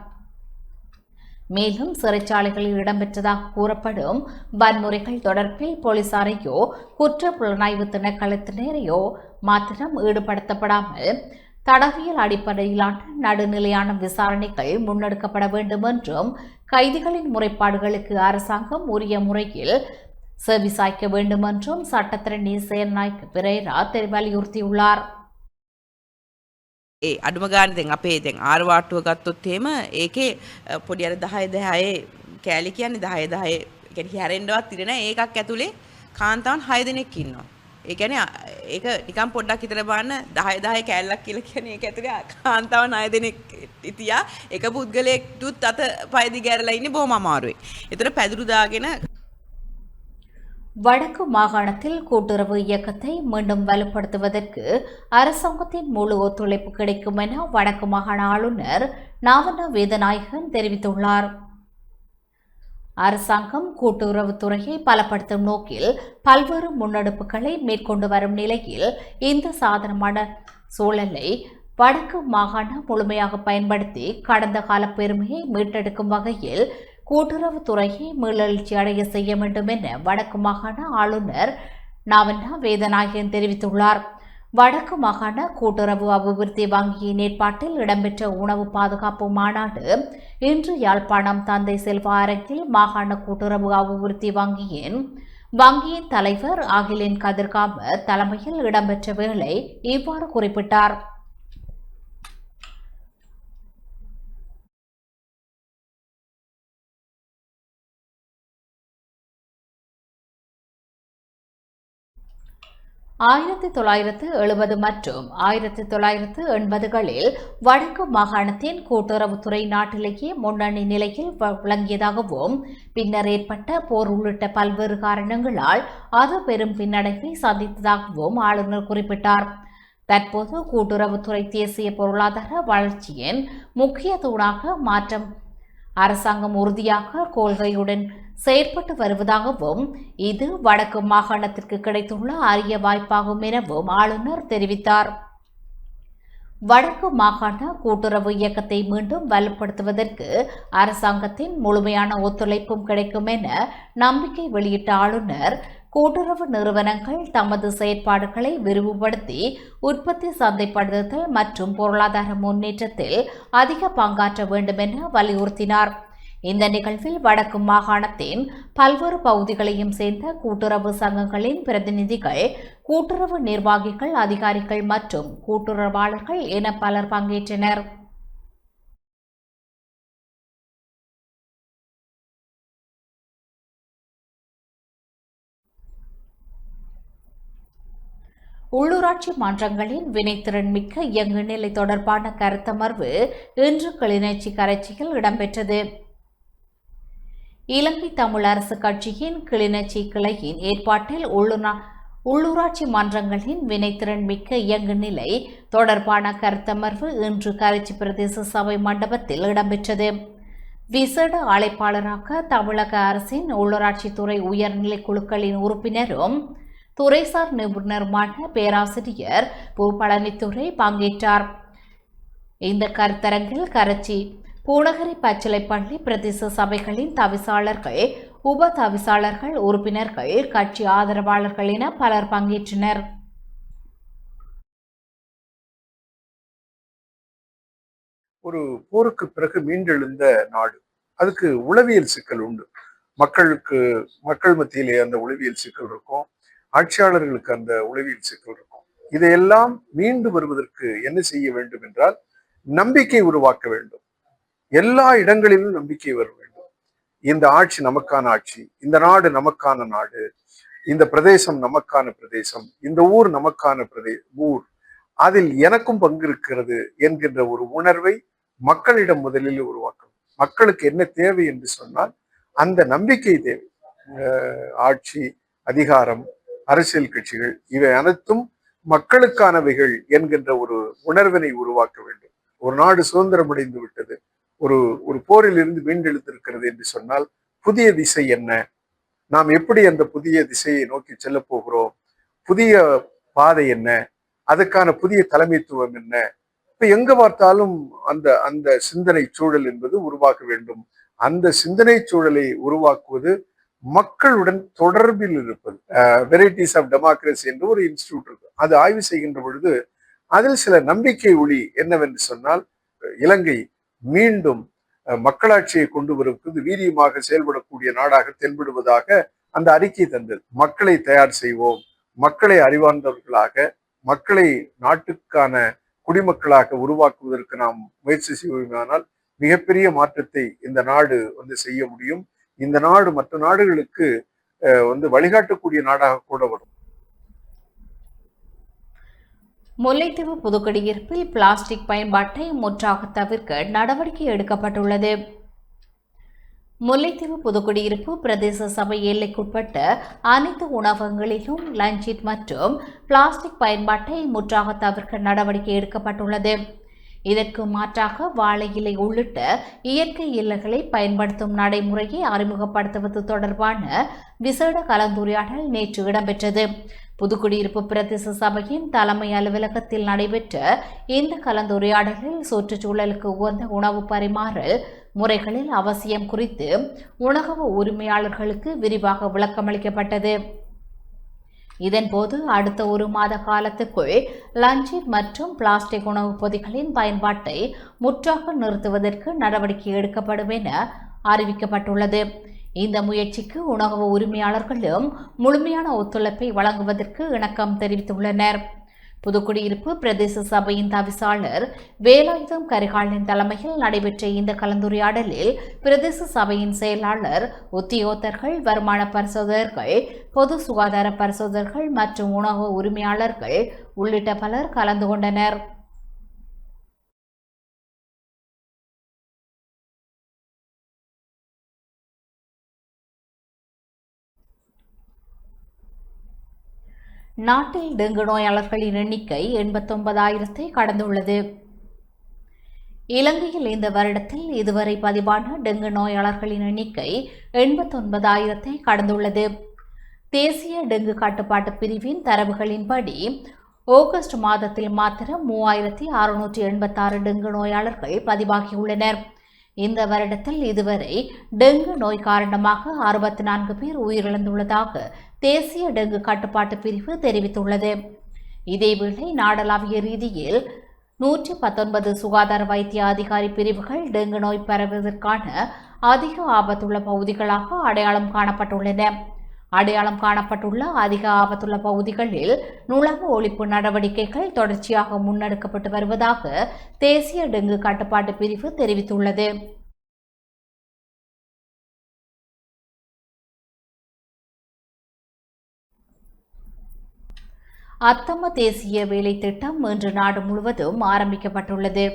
மேலும் சிறைச்சாலைகளில் இடம்பெற்றதாக கூறப்படும் வன்முறைகள் தொடர்பில் போலீசாரையோ குற்ற புலனாய்வு திணைக்களத்தினரையோ மாத்திரம் ஈடுபடுத்தப்படாமல் தடவியல் அடிப்படையிலான நடுநிலையான விசாரணைகள் முன்னெடுக்கப்பட வேண்டும் என்றும் கைதிகளின் முறைப்பாடுகளுக்கு அரசாங்கம் உரிய முறையில் செவிசாய்க்க வேண்டும் என்றும் சட்டத்தரணி சேனநாயக்க பெரேரா வலியுறுத்தியுள்ளார். ඒ අඩුම ගානේ දැන් අපේ දැන් ආරවාට්ටුව ගත්තොත් එහෙම ඒකේ පොඩි අර 10 කෑලි කියන්නේ 10 කියන්නේ හැරෙන්නවත් ඉර නැහැ. ඒකක් ඇතුලේ කාන්තාවන් 6 දෙනෙක් ඉන්නවා. ඒ කියන්නේ ඒක නිකන් පොඩ්ඩක් හිතලා බලන්න 10 කෑල්ලක් කියලා කියන්නේ ඒක ඇතුලේ කාන්තාවන් 6 දෙනෙක් ඉතියා එක පුද්ගලයෙක්ටුත් අත පය දිගෑරලා ඉන්නේ බොහොම අමාරුයි. ඒතර පැදුරු දාගෙන வடக்கு மாகாணத்தில் கூட்டுறவு இயக்கத்தை மீண்டும் வலுப்படுத்துவதற்கு அரசாங்கத்தின் முழு ஒத்துழைப்பு கிடைக்கும் என வடக்கு மாகாண ஆளுநர் நாவண்ண வேதநாயகன் தெரிவித்துள்ளார். அரசாங்கம் கூட்டுறவுத்துறையை பலப்படுத்தும் நோக்கில் பல்வேறு முன்னெடுப்புகளை மேற்கொண்டு வரும் நிலையில் இந்த சாதனமான சூழலை வடக்கு மாகாணம் முழுமையாக பயன்படுத்தி கடந்த கால பெருமையை மீட்டெடுக்கும் வகையில் கூட்டுறவுத்துறையை மீளெழுச்சி அடைய செய்ய வேண்டும் என வடக்கு மாகாண ஆளுநர் நாவண்ணா வேதநாயகன் தெரிவித்துள்ளார். வடக்கு மாகாண கூட்டுறவு அபிவிருத்தி வங்கியின் ஏற்பாட்டில் இடம்பெற்ற உணவு பாதுகாப்பு மாநாடு இன்று யாழ்ப்பாணம் தந்தை செல்வா அரங்கில் மாகாண கூட்டுறவு அபிவிருத்தி வங்கியின் தலைவர் அகிலேன் கதிர்காம தலைமையில் இடம்பெற்ற வேளை இவ்வாறு குறிப்பிட்டார். 1970 மற்றும் 1980களில் வடக்கு மாகாணத்தின் கூட்டுறவுத்துறை நாட்டிலேயே முன்னணி நிலையில் விளங்கியதாகவும் பின்னர் ஏற்பட்ட போர் உள்ளிட்ட பல்வேறு காரணங்களால் அது பெரும் பின்னடைவை சந்தித்ததாகவும் ஆளுநர் குறிப்பிட்டார். தற்போது கூட்டுறவுத்துறை தேசிய பொருளாதார வளர்ச்சியின் முக்கிய தூணாக மாற்றம் அரசாங்கம் உறுதியாக கொள்கையுடன் செயற்பட்டு வருவதாகவும் இது வடக்கு மாகாணத்திற்கு கிடைத்துள்ள அரிய வாய்ப்பாகும் எனவும் ஆளுநர் தெரிவித்தார். வடக்கு மாகாண கூட்டுறவு இயக்கத்தை மீண்டும் வலுப்படுத்துவதற்கு அரசாங்கத்தின் முழுமையான ஒத்துழைப்பும் கிடைக்கும் என நம்பிக்கை வெளியிட்ட ஆளுநர் கூட்டுறவு நிறுவனங்கள் தமது செயற்பாடுகளை விரிவுபடுத்தி உற்பத்தி சந்தைப்படுத்துதல் மற்றும் பொருளாதார முன்னேற்றத்தில் அதிக பங்காற்ற வேண்டும் என வலியுறுத்தினார். இந்த நிகழ்வில் வடக்கு மாகாணத்தின் பல்வேறு பகுதிகளையும் சேர்ந்த கூட்டுறவு சங்கங்களின் பிரதிநிதிகள், கூட்டுறவு நிர்வாகிகள், அதிகாரிகள் மற்றும் கூட்டுறவாளர்கள் என பலர் பங்கேற்றனர். உள்ளூராட்சி மன்றங்களின் வினைத்திறன் மிக்க இயங்கு நிலை தொடர்பான கருத்தமர்வு இன்று கிளிநொச்சி கரைச்சியில் இடம்பெற்றது. இலங்கை தமிழ் அரசு கட்சியின் கிளிநொச்சி கிளையின் ஏற்பாட்டில் உள்ளூராட்சி மன்றங்களின் வினைத்திறன் மிக்க இயங்கு நிலை தொடர்பான கருத்தமர்வு இன்று கரைச்சி பிரதேச சபை மண்டபத்தில் இடம்பெற்றது. விசேட அழைப்பாளராக தமிழக அரசின் உள்ளூராட்சித்துறை உயர்நிலை குழுக்களின் உறுப்பினரும் துறைசார் நிபுணருமான பேராசிரியர் பூ பழனித்துறை பங்கேற்றார். இந்த கருத்தரங்கில் கரைச்சி, பூநகரி, பச்சிலைப்பள்ளி பிரதேச சபைகளின் தவிசாளர்கள், உப தவிசாளர்கள், உறுப்பினர்கள், கட்சி ஆதரவாளர்கள் என பலர் பங்கேற்றனர். ஒரு போருக்கு பிறகு மீண்டெழுந்த நாடு, அதுக்கு உளவியல் சிக்கல் உண்டு. மக்கள் மத்தியிலே அந்த உளவியல் சிக்கல் இருக்கும், ஆட்சியாளர்களுக்கு அந்த உளவியல் சிக்கல் இருக்கும். இதையெல்லாம் மீண்டு வருவதற்கு என்ன செய்ய வேண்டும் என்றால் நம்பிக்கை உருவாக்க வேண்டும். எல்லா இடங்களிலும் நம்பிக்கை வர வேண்டும். இந்த ஆட்சி நமக்கான ஆட்சி, இந்த நாடு நமக்கான நாடு, இந்த பிரதேசம் நமக்கான பிரதேசம், இந்த ஊர் நமக்கான ஊர், அதில் எனக்கும் பங்கு இருக்கிறது என்கின்ற ஒரு உணர்வை மக்களிடம் முதலில் உருவாக்கணும். மக்களுக்கு என்ன தேவை என்று சொன்னால் அந்த நம்பிக்கை தேவை. ஆட்சி, அதிகாரம், அரசியல் கட்சிகள் இவை அனைத்தும் மக்களுக்கானவைகள் என்கின்ற ஒரு உணர்வினை உருவாக்க வேண்டும். ஒரு நாடு சுதந்திரம் அடைந்து விட்டது, ஒரு போரில் இருந்து மீண்டெழுத்திருக்கிறது என்று சொன்னால் புதிய திசை என்ன, நாம் எப்படி அந்த புதிய திசையை நோக்கி செல்ல போகிறோம், புதிய பாதை என்ன, அதுக்கான புதிய தலைமைத்துவம் என்ன. இப்ப எங்க பார்த்தாலும் அந்த சிந்தனை சூழல் என்பது உருவாக வேண்டும். அந்த சிந்தனை சூழலை உருவாக்குவது மக்களுடன் தொடர்பில் இருப்பது. வெரைட்டிஸ் ஆஃப் டெமோக்ரஸி என்று ஒரு இன்ஸ்டிடியூட் இருக்கு. அது ஆய்வு செய்கின்ற பொழுது அதில் சில நம்பிக்கை ஒளி என்னவென்று சொன்னால், இலங்கை மீண்டும் மக்களாட்சியை கொண்டு வருவது வீரியமாக செயல்படக்கூடிய நாடாக தென்படுவதாக அந்த அறிக்கை தந்தது. மக்களை தயார் செய்வோம், மக்களை அறிவார்ந்தவர்களாக, மக்களை நாட்டுக்கான குடிமக்களாக உருவாக்குவதற்கு நாம் முயற்சி செய்வோமானால் மிகப்பெரிய மாற்றத்தை இந்த நாடு செய்ய முடியும். இந்த நாடு மற்ற நாடுகளுக்கு வழிகாட்டக்கூடிய நாடாக கூட வரும். முல்லைத்தீவு புதுக்குடியிருப்பில் பிளாஸ்டிக் பயன்பாட்டை முற்றாக தவிர்க்க நடவடிக்கை எடுக்கப்பட்டுள்ளது. முல்லைத்தீவு புதுக்குடியிருப்பு பிரதேச சபை எல்லைக்குட்பட்ட அனைத்து உணவகங்களிலும் லஞ்சிட் மற்றும் பிளாஸ்டிக் பயன்பாட்டை முற்றாக தவிர்க்க நடவடிக்கை எடுக்கப்பட்டுள்ளது. இதற்கு மாற்றாக வாழை இலை உள்ளிட்ட இயற்கை இல்லங்களை பயன்படுத்தும் நடைமுறையை அறிமுகப்படுத்துவது தொடர்பான விசேட கலந்துரையாடல் நேற்று இடம்பெற்றது. புதுக்குடியிருப்பு பிரதேச சபையின் தலைமை அலுவலகத்தில் நடைபெற்ற இந்த கலந்துரையாடலில் சுற்றுச்சூழலுக்கு உகந்த உணவு பரிமாறல் முறைகளில் அவசியம் குறித்து உணவக உரிமையாளர்களுக்கு விரிவாக விளக்கமளிக்கப்பட்டது. இதன்போது அடுத்த 1 மாத காலத்துக்குள் லஞ்சிட் மற்றும் பிளாஸ்டிக் உணவுப் பொதிகளின் பயன்பாட்டை முற்றாக நிறுத்துவதற்கு நடவடிக்கை எடுக்கப்படும் என அறிவிக்கப்பட்டுள்ளது. இந்த முயற்சிக்கு உணவக உரிமையாளர்களும் முழுமையான ஒத்துழைப்பை வழங்குவதற்கு இணக்கம் தெரிவித்துள்ளனர். புதுக்குடியிருப்பு பிரதேச சபையின் தவிசாளர் வேலாயுதம் கரிகாலன் தலைமையில் நடைபெற்ற இந்த கலந்துரையாடலில் பிரதேச சபையின் செயலாளர், உத்தியோகத்தர்கள், வருமான பரிசோதகர்கள், பொது சுகாதார பரிசோதகர்கள் மற்றும் உணவு உரிமையாளர்கள் உள்ளிட்ட பலர் கலந்து கொண்டனர். நாட்டில் டெங்கு நோயாளர்களின் எண்ணிக்கை 89,000 கடந்துள்ளது. இலங்கையில் இந்த வருடத்தில் இதுவரை பதிவான டெங்கு நோயாளர்களின் எண்ணிக்கை 89,000 கடந்துள்ளது. தேசிய டெங்கு கட்டுப்பாட்டு பிரிவின் தரவுகளின்படி ஆகஸ்ட் மாதத்தில் மாத்திரம் 3,686 டெங்கு நோயாளர்கள் பதிவாகியுள்ளனர். இந்த வருடத்தில் இதுவரை டெங்கு நோய் காரணமாக 64 பேர் உயிரிழந்துள்ளதாக தேசிய டெங்கு கட்டுப்பாட்டு பிரிவு தெரிவித்துள்ளது. இதேவேளை நாடளாவிய ரீதியில் 119 சுகாதார வைத்திய அதிகாரி பிரிவுகள் டெங்கு நோய் பரவுவதற்கான அதிக ஆபத்துள்ள பகுதிகளாக அடையாளம் காணப்பட்டுள்ளன. அடையாளம் காணப்பட்டுள்ள அதிக ஆபத்துள்ள பகுதிகளில் நுழம்பு ஒழிப்பு நடவடிக்கைகள் தொடர்ச்சியாக முன்னெடுக்கப்பட்டு வருவதாக தேசிய டெங்கு கட்டுப்பாட்டு பிரிவு தெரிவித்துள்ளது. அத்தம தேசிய வேலை திட்டம் இன்று நாடு முழுவதும் ஆரம்பிக்கப்பட்டுள்ளது.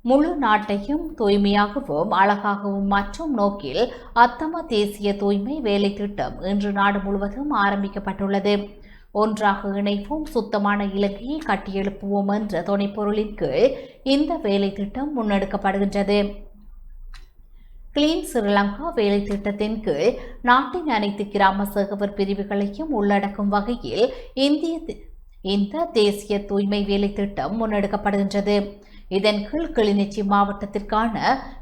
முழு நாட்டையும் தூய்மையாகவும் அழகாகவும் மாற்றும் நோக்கில் அத்தம தேசிய தூய்மை வேலை திட்டம் இன்று நாடு முழுவதும் ஆரம்பிக்கப்பட்டுள்ளது. ஒன்றாக இணைப்போம், சுத்தமான இலங்கையை கட்டியெழுப்புவோம் என்ற துணைப்பொருளின் கீழ் இந்த வேலை திட்டம் முன்னெடுக்கப்படுகின்றது. கிளீன் ஸ்ரீலங்கா வேலை திட்டத்தின் கீழ் நாட்டின் அனைத்து கிராம சேகவர் பிரிவுகளையும் உள்ளடக்கும் வகையில் இந்த தேசிய தூய்மை வேலை திட்டம் முன்னெடுக்கப்படுகின்றது. இதன் கீழ் கிளிநொச்சி மாவட்டத்திற்கான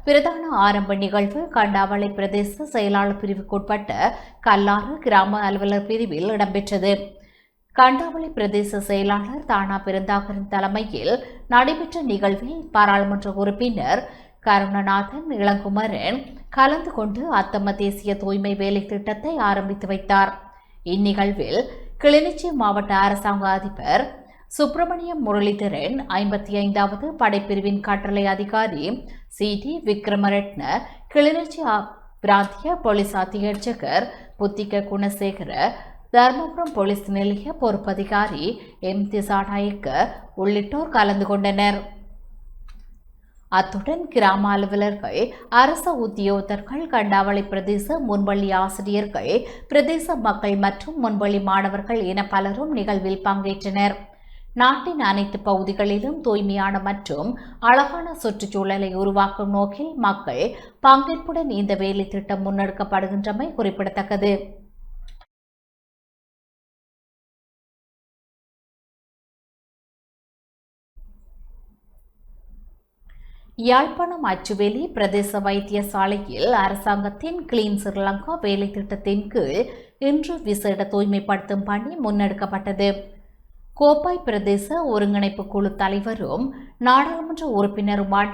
பிரதான ஆரம்ப நிகழ்வு கண்டாவளை பிரதேச செயலாளர் பிரிவுக்குட்பட்ட கல்லாறு கிராம அலுவலர் பிரிவில் இடம்பெற்றது. கண்டாவளை பிரதேச செயலாளர் தானா பெருந்தாகரின் தலைமையில் நடைபெற்ற நிகழ்வில் பாராளுமன்ற உறுப்பினர் கருணநாதன் இளங்குமரன் கலந்து கொண்டு அத்தம தேசிய தூய்மை வேலை திட்டத்தை ஆரம்பித்து வைத்தார். இந்நிகழ்வில் கிளிநொச்சி மாவட்ட அரசாங்க அதிபர் சுப்பிரமணியம் முரளிதரன், 55வது படைப்பிரிவின் கட்டளை அதிகாரி சி.டி. விக்ரமரட்ன, கிளிநொச்சி பிராந்திய போலீஸ் அத்தியட்சகர் புத்திக குணசேகர, தர்மபுரம் போலீஸ் நிலைய பொறுப்பதிகாரி எம். திசாநாயக்க உள்ளிட்டோர் கலந்து கொண்டனர். அத்துடன் கிராம அலுவலர்கள், அரச உத்தியோகத்தர்கள், கண்டாவளை பிரதேச முன்வழி ஆசிரியர்கள், பிரதேச மக்கள் மற்றும் முன்வழி மாணவர்கள் என பலரும் நிகழ்வில் பங்கேற்றனர். நாட்டின் அனைத்து பகுதிகளிலும் தூய்மையான மற்றும் அழகான சுற்றுச்சூழலை உருவாக்கும் நோக்கில் மக்கள் பங்கேற்புடன் இந்த வேலை திட்டம் முன்னெடுக்கப்படுகின்றமை குறிப்பிடத்தக்கது. யாழ்ப்பாணம் அச்சுவேலி பிரதேச வைத்தியசாலையில் அரசாங்கத்தின் கிளீன் ஸ்ரீலங்கா வேலை திட்டத்தின் கீழ் இன்று விசேட தூய்மைப்படுத்தும் பணி முன்னெடுக்கப்பட்டது. கோப்பாய் பிரதேச ஒருங்கிணைப்பு குழு தலைவரும் நாடாளுமன்ற உறுப்பினருமான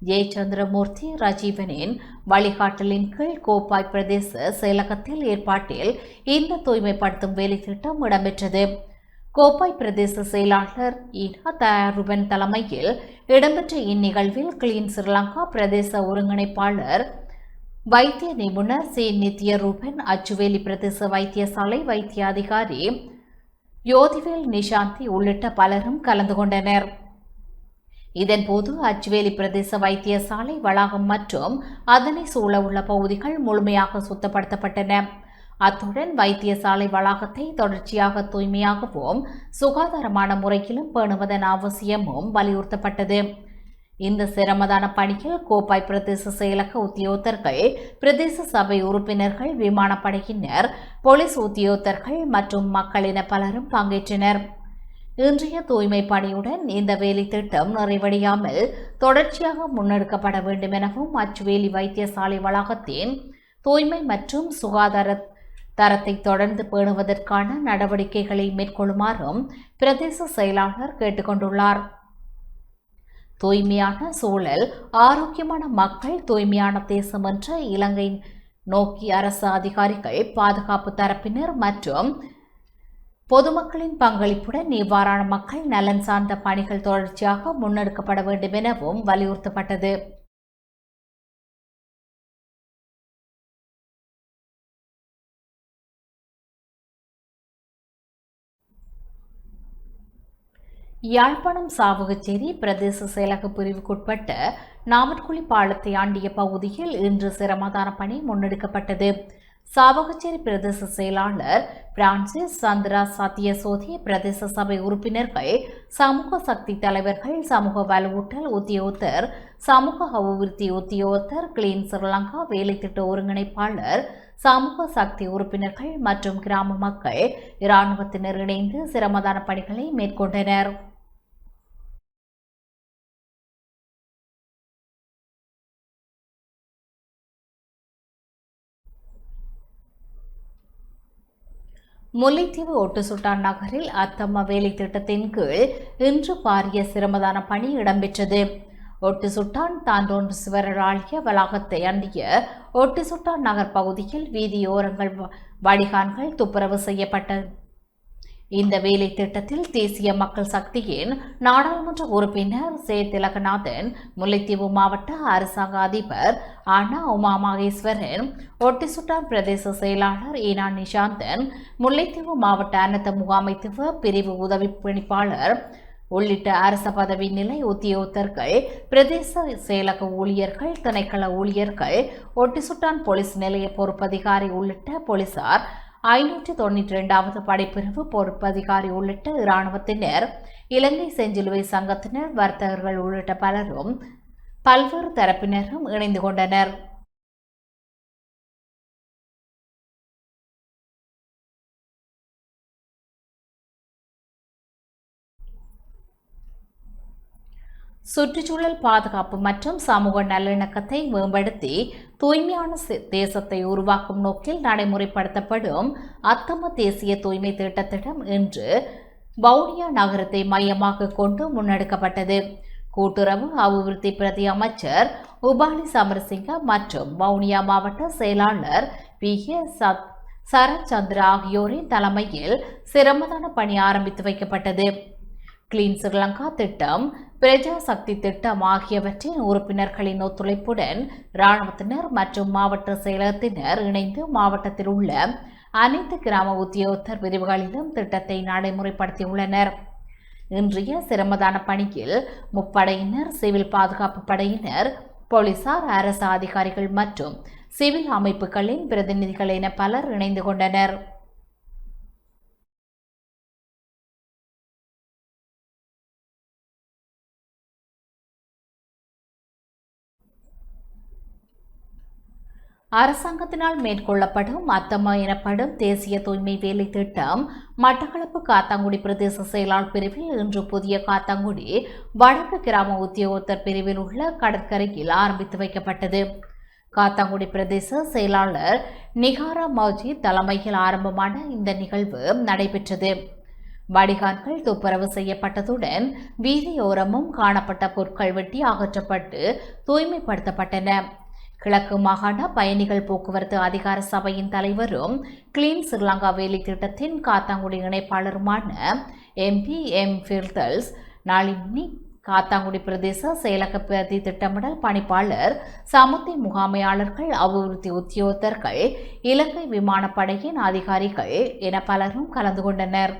ஜெயச்சந்திரமூர்த்தி ராஜீவனின் வழிகாட்டலின் கீழ் கோப்பாய் பிரதேச செயலகத்தில் ஏற்பாட்டில் இந்த தூய்மைப்படுத்தும் வேலை திட்டம் இடம்பெற்றது. கோப்பாய் பிரதேச செயலாளர் ஈனா தயாருபன் தலைமையில் இடம்பெற்ற இந்நிகழ்வில் கிளீன் ஸ்ரீலங்கா பிரதேச ஒருங்கிணைப்பாளர் வைத்திய நிபுணர் சி. நித்யரூபன், அச்சுவேலி பிரதேச வைத்தியசாலை வைத்திய அதிகாரி யோதிவேல் நிஷாந்தி உள்ளிட்ட பலரும் கலந்து கொண்டனர். இதன்போது அச்சுவேலி பிரதேச வைத்தியசாலை வளாகம் மற்றும் அதனை சூழவுள்ள பகுதிகள் முழுமையாக சுத்தப்படுத்தப்பட்டன. அத்துடன் வைத்தியசாலை வளாகத்தை தொடர்ச்சியாக தூய்மையாகவும் சுகாதாரமான முறையிலும் பேணுவதன் அவசியமும் வலியுறுத்தப்பட்டது. இந்த சிரமதான பணியில் கோப்பாய் பிரதேச செயலக உத்தியோகத்தர்கள், பிரதேச சபை உறுப்பினர்கள், விமானப்படையினர், போலீஸ் உத்தியோகத்தர்கள் மற்றும் மக்கள் என பலரும் பங்கேற்றனர். இன்றைய தூய்மை பணியுடன் இந்த வேலை திட்டம் நிறைவடையாமல் தொடர்ச்சியாக முன்னெடுக்கப்பட வேண்டும் எனவும் அச்சுவேலி வைத்தியசாலை வளாகத்தின் தூய்மை மற்றும் சுகாதார தரத்தை தொடர்ந்து பேணுவதற்கான நடவடிக்கைகளை மேற்கொள்ளுமாறும் பிரதேச செயலாளர் கேட்டுக்கொண்டுள்ளார். தூய்மையான சூழல், ஆரோக்கியமான மக்கள், தூய்மையான தேசம் என்ற இலங்கை நோக்கி அரசு அதிகாரிகள், பாதுகாப்பு தரப்பினர் மற்றும் பொதுமக்களின் பங்களிப்புடன் இவ்வாறான மக்கள் நலன் சார்ந்த பணிகள் தொடர்ச்சியாக முன்னெடுக்கப்பட வேண்டும் எனவும் வலியுறுத்தப்பட்டது. யாழ்ப்பாணம் சாவகச்சேரி பிரதேச செயலக பிரிவுக்குட்பட்ட நாவற்குழி பாலத்தை ஆண்டிய பகுதியில் இன்று சிரமதான பணி முன்னெடுக்கப்பட்டது. சாவகச்சேரி பிரதேச செயலாளர் பிரான்சிஸ் சந்திரா சத்தியசோதி, பிரதேச சபை உறுப்பினர்கள், சமூக சக்தி தலைவர்கள், சமூக வலுவூட்டல் உத்தியோகத்தர், சமூக அபிவிருத்தி உத்தியோகத்தர், கிளீன் ஸ்ரீலங்கா வேலைத்திட்ட ஒருங்கிணைப்பாளர், சமூக சக்தி உறுப்பினர்கள் மற்றும் கிராம மக்கள், இராணுவத்தினர் இணைந்து சிரமதான பணிகளை மேற்கொண்டனர். முல்லைத்தீவு ஒட்டுசுட்டான் நகரில் அத்தம்மா வேலை திட்டத்தின் கீழ் இன்று பாரிய சிரமதான பணி இடம்பெற்றது. ஒட்டுசுட்டான் தாண்டோன்சுவரர் ஆலய வளாகத்தை அண்டிய ஒட்டுசுட்டான் நகர் பகுதியில் வீதியோரங்கள் வடிகான்கள் துப்புரவு செய்யப்பட்ட இந்த வேலை திட்டத்தில் தேசிய மக்கள் சக்தியின் நாடாளுமன்ற உறுப்பினர் சே திலகநாதன், முல்லைத்தீவு மாவட்ட அரசாங்க அதிபர் அண்ணா உமா மகேஸ்வரன், ஒட்டிசுட்டான் பிரதேச செயலாளர் ஈனா நிஷாந்தன், முல்லைத்தீவு மாவட்ட அனர்த்த முகாமைத்துவ பிரிவு உதவி பணிப்பாளர் உள்ளிட்ட அரச பதவி நிலை உத்தியோகத்தர்கள், பிரதேச செயலக ஊழியர்கள், திணைக்கள ஊழியர்கள், ஒட்டிசுட்டான் போலீஸ் நிலைய பொறுப்பதிகாரி உள்ளிட்ட போலீசார், 592வது படைப்பிரிவு பொறுப்பதிகாரி உள்ளிட்ட இராணுவத்தினர், இலங்கை செஞ்சிலுவை சங்கத்தினர், வர்த்தகர்கள் உள்ளிட்ட பலரும் பல்வேறு தரப்பினரும் இணைந்து கொண்டனர். சுற்றுச்சூழல் பாதுகாப்பு மற்றும் சமூக நல்லிணக்கத்தை மேம்படுத்தி தூய்மையான தேசத்தை உருவாக்கும் நோக்கில் நடைமுறைப்படுத்தப்படும் அத்தம தேசிய தூய்மை திட்டத்திடம் இன்று வவுனியா நகரத்தை மையமாக கொண்டு முன்னெடுக்கப்பட்டது. கூட்டுறவு அபிவிருத்தி பிரதி அமைச்சர் உபாலி சமரசிங்க மற்றும் வவுனியா மாவட்ட செயலாளர் PA சரத்சந்திரா ஆகியோரின் தலைமையில் சிரமதான பணி ஆரம்பித்து வைக்கப்பட்டது. கிளீன் ஸ்ரீலங்கா திட்டம், பிரஜா சக்தி திட்டம் ஆகியவற்றின் உறுப்பினர்களின் ஒத்துழைப்புடன் இராணுவத்தினர் மற்றும் மாவட்ட செயலகத்தினர் இணைந்து மாவட்டத்தில் உள்ள அனைத்து கிராம உத்தியோகத்தர் பிரிவுகளிலும் திட்டத்தை நடைமுறைப்படுத்தியுள்ளனர். இன்றைய சிரமதான பணியில் முப்படையினர், சிவில் பாதுகாப்பு படையினர், போலீசார், அரசு அதிகாரிகள் மற்றும் சிவில் அமைப்புகளின் பிரதிநிதிகள் என பலர் இணைந்து கொண்டனர். அரசாங்கத்தினால் மேற்கொள்ளப்படும் அத்தம்மா எனப்படும் தேசிய தூய்மை வேலை திட்டம் மட்டக்களப்பு காத்தாங்குடி பிரதேச செயலாளர் பிரிவில் இன்று புதிய காத்தாங்குடி வடக்கு கிராம உத்தியோகத்தர் பிரிவில் உள்ள கடற்கரையில் ஆரம்பித்து வைக்கப்பட்டது. காத்தாங்குடி பிரதேச செயலாளர் நிகாரா மௌஜி தலைமையில் ஆரம்பமான இந்த நிகழ்வு நடைபெற்றது. வடிகான்கள் துப்புரவு செய்யப்பட்டதுடன் வீதியோரமும் காணப்பட்ட பொருட்கள் வெட்டி அகற்றப்பட்டு தூய்மைப்படுத்தப்பட்டன. கிழக்கு மாகாண பயணிகள் போக்குவரத்து அதிகார சபையின் தலைவரும் கிளீன் ஸ்ரீலங்கா வேலை திட்டத்தின் காத்தாங்குடி இணைப்பாளருமான MP M ஃபில்தல்ஸ் நாளினி, காத்தாங்குடி பிரதேச செயலக பிரதி திட்டமிடல் பணிப்பாளர், சமுத்தி முகாமையாளர்கள், அபிவிருத்தி உத்தியோகத்தர்கள், இலங்கை விமானப்படையின் அதிகாரிகள் என பலரும் கலந்து கொண்டனர்.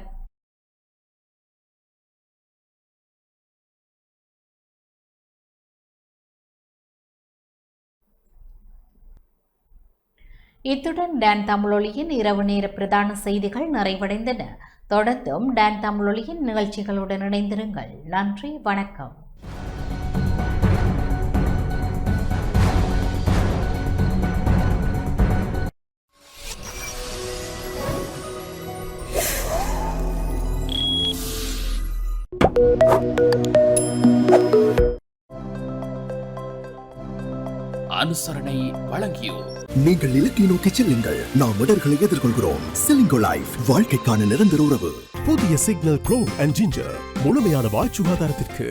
இத்துடன் டான் தமிழொலியின் இரவு நேர பிரதான செய்திகள் நிறைவடைந்தன. தொடர்ந்தும் டான் தமிழொலியின் நிகழ்ச்சிகளுடன் இணைந்திருங்கள். நன்றி, வணக்கம். அனுசரணை வழங்கியோர். நீங்கள் இலக்கை நோக்கி செல்லுங்கள், நாம் இடர்களை எதிர்கொள்கிறோம். செலிங்கோ லைஃப், வாழ்க்கைக்கான நிரந்தர உறவு. புதிய சிக்னல் ப்ரோ அண்ட் ஜிஞ்சர் முழுமையான வாய் சுகாதாரத்திற்கு